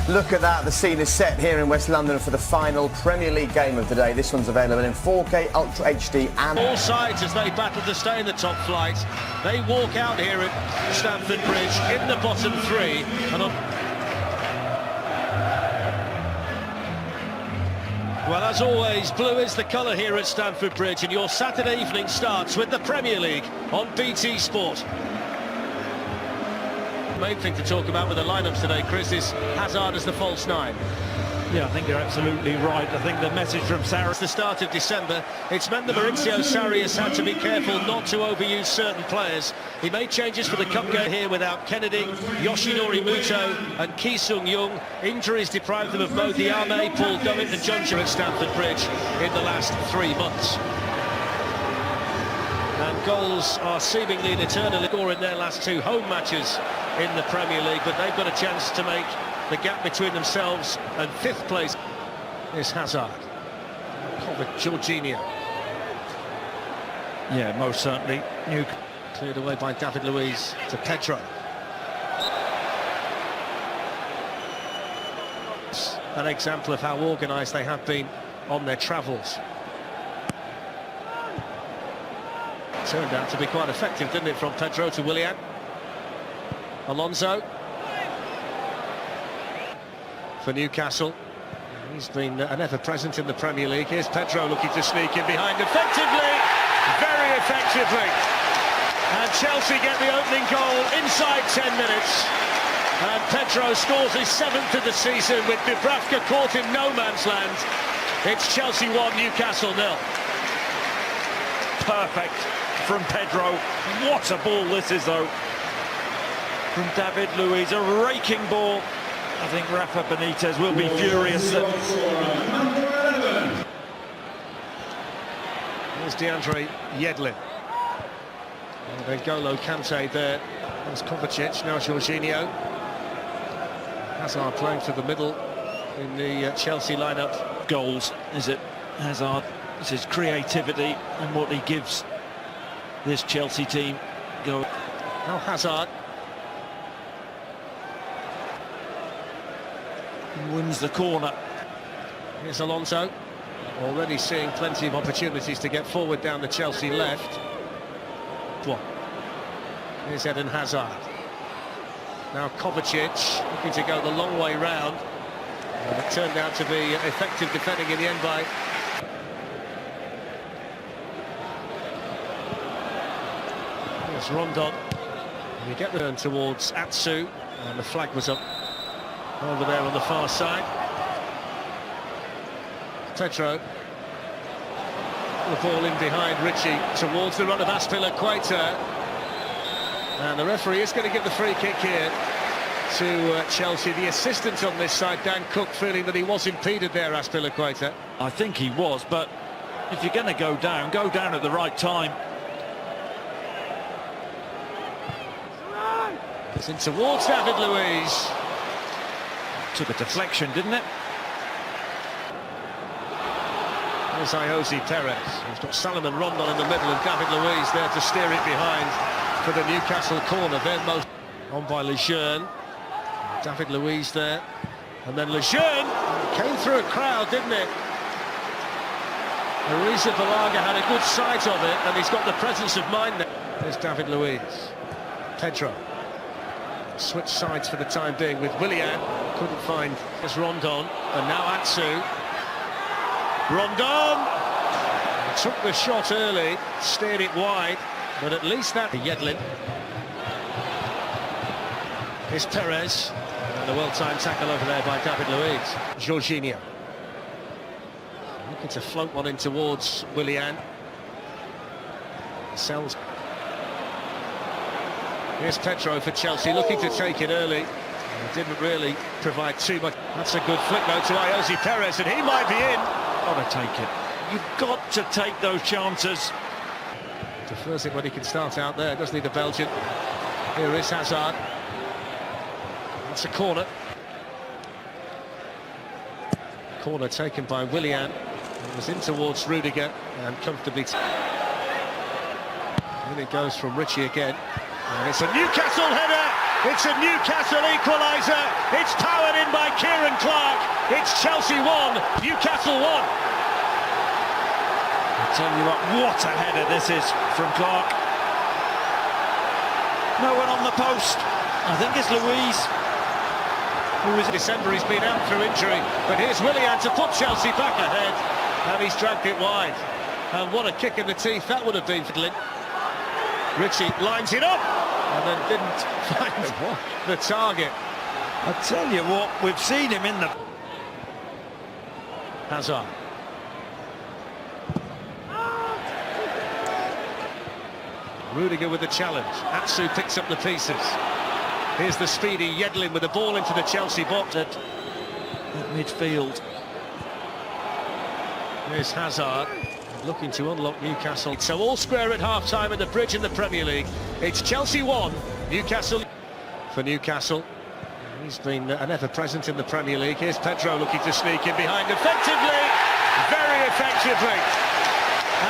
Look at that, the scene is set here in West London for the final Premier League game of the day. This one's available in 4K Ultra HD and... All sides as they battle to stay in the top flight. They walk out here at Stamford Bridge in the bottom three. And well, as always, blue is the colour here at Stamford Bridge, and your Saturday evening starts with the Premier League on BT Sport. The main thing to talk about with the lineups today, Chris, is Hazard as the false nine. Yeah, I think you're absolutely right. I think the message from Sarri... It's the start of December. It's meant that Maurizio Sarri has had to be careful not to overuse certain players. He made changes for the cup game here without Kennedy, Yoshinori Muto and Ki Sung-young. Injuries deprived them of Mo Diame, Paul Dummett and John at Stamford Bridge in the last 3 months. And goals are seemingly an eternal score in their last 2 home matches in the Premier League, but they've got a chance to make the gap between themselves and 5th place is Hazard. Jorginho. Yeah, most certainly. Cleared away by David Luiz to Pedro. An example of how organised they have been on their travels. Turned out to be quite effective, didn't it, from Pedro to Willian. Alonso. For Newcastle. He's been an ever-present in the Premier League. Here's Pedro looking to sneak in behind effectively, very effectively. And Chelsea get the opening goal inside 10 minutes. And Pedro scores his 7th of the season with Dubravka caught in no man's land. It's Chelsea 1, Newcastle 0. Perfect from Pedro. What a ball this is, though. From David Luiz, a raking ball. I think Rafa Benitez will be furious. There's DeAndre Yedlin. And then N'Golo Kante there. There's Kovacic, now Jorginho. Hazard playing to the middle in the Chelsea lineup. Goals, is it? Hazard, it's his creativity and what he gives this Chelsea team. Go. Now Hazard. Wins the corner. Here's Alonso, already seeing plenty of opportunities to get forward down the Chelsea left. Here's Eden Hazard. Now Kovacic looking to go the long way round. And it turned out to be effective defending in the end by... Here's Rondon. And you get the turn towards Atsu, and the flag was up over there on the far side. Pedro. The ball in behind Richie towards the run of Azpilicueta. And the referee is going to give the free kick here to Chelsea. The assistant on this side, Dan Cook, feeling that he was impeded there, Azpilicueta. I think he was, but if you're going to go down at the right time. It's in towards David Luiz. Took a deflection, didn't it? There's Iosi Perez. He's got Salomon Rondon in the middle and David Luiz there to steer it behind for the Newcastle corner. Then most on by Lejeune. David Luiz there. And then Lejeune came through a crowd, didn't it? Arrizabalaga had a good sight of it, and he's got the presence of mind there. There's David Luiz. Pedro. Switch sides for the time being with Willian. Couldn't find his Rondon, and now Atsu. Rondon took the shot early, steered it wide, but at least that... Yedlin. Here's Perez, and a well-timed tackle over there by David Luiz. Jorginho. Looking to float one in towards Willian. Sells. Here's Pedro for Chelsea, looking to take it early. Didn't really provide too much. That's a good flick though to Iosi Perez, and he might be in. Got to take it. You've got to take those chances. Defers it when he can start out there, doesn't he, the Belgian? Here is Hazard. That's a corner. Corner taken by Willian. It was in towards Rudiger and comfortably. And it goes from Richie again. And it's a Newcastle header. It's a Newcastle equaliser. It's powered in by Kieran Clark. It's Chelsea 1, Newcastle 1. I tell you what a header this is from Clark. No one on the post. I think it's Louise. Who was in December, he's been out through injury. But here's Willian to put Chelsea back ahead. And he's dragged it wide. And what a kick in the teeth that would have been for Lynn. Ritchie lines it up and then didn't find the target. I tell you what, we've seen him in the... Hazard. Rudiger with the challenge. Atsu picks up the pieces. Here's the speedy Yedlin with the ball into the Chelsea box at midfield. Here's Hazard looking to unlock Newcastle. So all square at half-time at the Bridge in the Premier League. It's Chelsea 1, Newcastle. For Newcastle, he's been an ever-present in the Premier League. Here's Pedro looking to sneak in behind effectively, very effectively.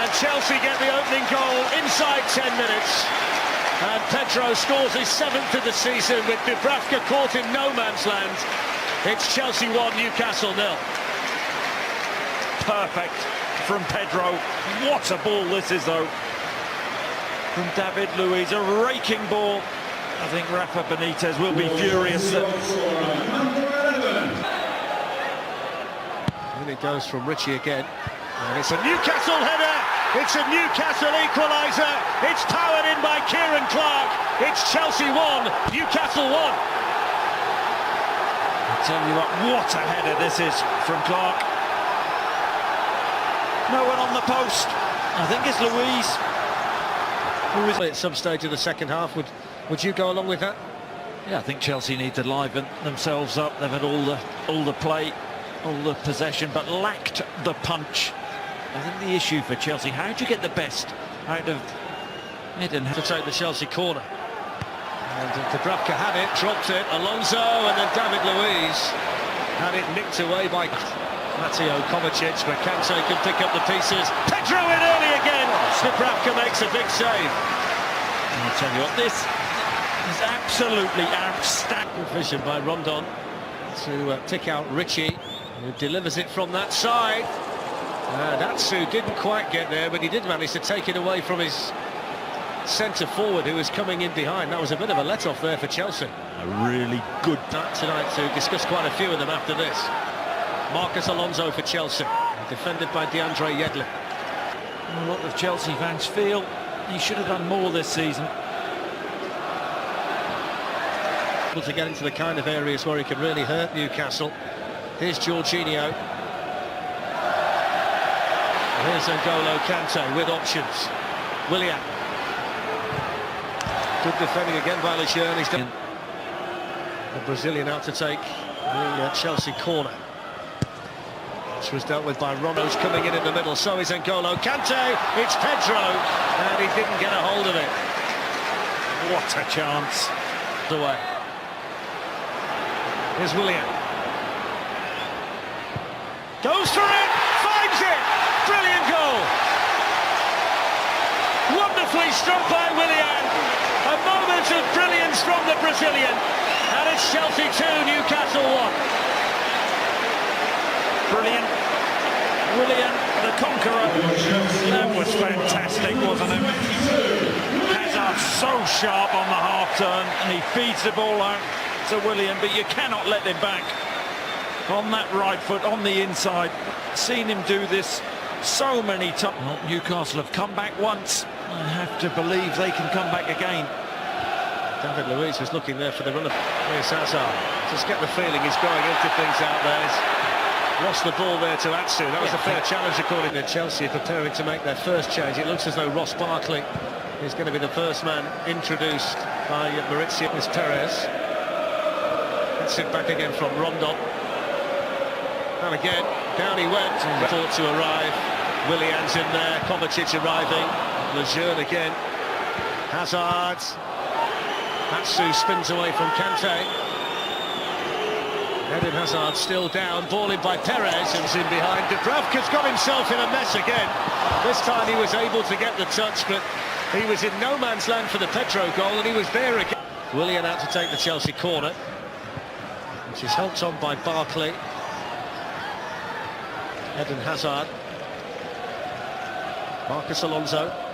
And Chelsea get the opening goal inside 10 minutes. And Pedro scores his 7th of the season with Dubravka caught in no man's land. It's Chelsea 1, Newcastle 0. Perfect from Pedro. What a ball this is, though. From David Luiz, a raking ball. I think Rafa Benitez will be furious. And it goes from Ritchie again. And it's a Newcastle header. It's a Newcastle equaliser. It's powered in by Kieran Clark. It's Chelsea 1, Newcastle 1. I tell you what a header this is from Clark. No one on the post. I think it's Louise. Who is at some stage of the second half? Would you go along with that? Yeah, I think Chelsea need to liven themselves up. They've had all the play, all the possession, but lacked the punch. I think the issue for Chelsea, how do you get the best out of Eden? To take the Chelsea corner. And Dubravka had it, dropped it, Alonso, and then David Luiz had it nicked away by Mateo Kovacic, but Kante could pick up the pieces. Pedro in early again. Dubravka makes a big save. And I'll tell you what, this is absolutely outstanding. Vision by Rondon to pick out Ritchie, who delivers it from that side. Atsu didn't quite get there, but he did manage to take it away from his centre forward, who was coming in behind. That was a bit of a let-off there for Chelsea. A really good night tonight to discuss quite a few of them after this. Marcus Alonso for Chelsea, defended by DeAndre Yedlin. A lot of Chelsea fans feel he should have done more this season. Able to get into the kind of areas where he can really hurt Newcastle. Here's Jorginho. Here's N'Golo Kante with options. Willian. Good defending again by Lejeune. He's done. The Brazilian out to take the Chelsea corner. This was dealt with by Ronaldo's coming in the middle. So is N'Golo Kante. It's Pedro, and he didn't get a hold of it. What a chance. Away. Here's Willian. Goes for it. Finds it. Brilliant goal. Wonderfully struck by Willian. A moment of brilliance from the Brazilian. And it's Chelsea 2, Newcastle 1. Brilliant. Willian, the conqueror. That was fantastic, wasn't it? Hazard so sharp on the half turn, and he feeds the ball out to Willian, but you cannot let him back. On that right foot, on the inside. Seen him do this so many times. Well, Newcastle have come back once. I have to believe they can come back again. David Luiz was looking there for the run of... Here's Hazard. Just get the feeling he's going into things out there. He's lost the ball there to Atsu. That was a fair challenge according to Chelsea, preparing to make their first change. It looks as though Ross Barkley is going to be the first man introduced by Maurizio. It's Perez. Gets it back again from Rondon. And again, down he went. Thought to arrive. Willian's in there. Kovacic arriving. Lejeune again. Hazard. Atsu spins away from Kante. Eden Hazard still down. Ball in by Perez, who's in behind. Dubravka's got himself in a mess again. This time he was able to get the touch, but he was in no man's land for the Pedro goal, and he was there again. Willian out to take the Chelsea corner, which is helped on by Barkley. Eden Hazard. Marcus Alonso.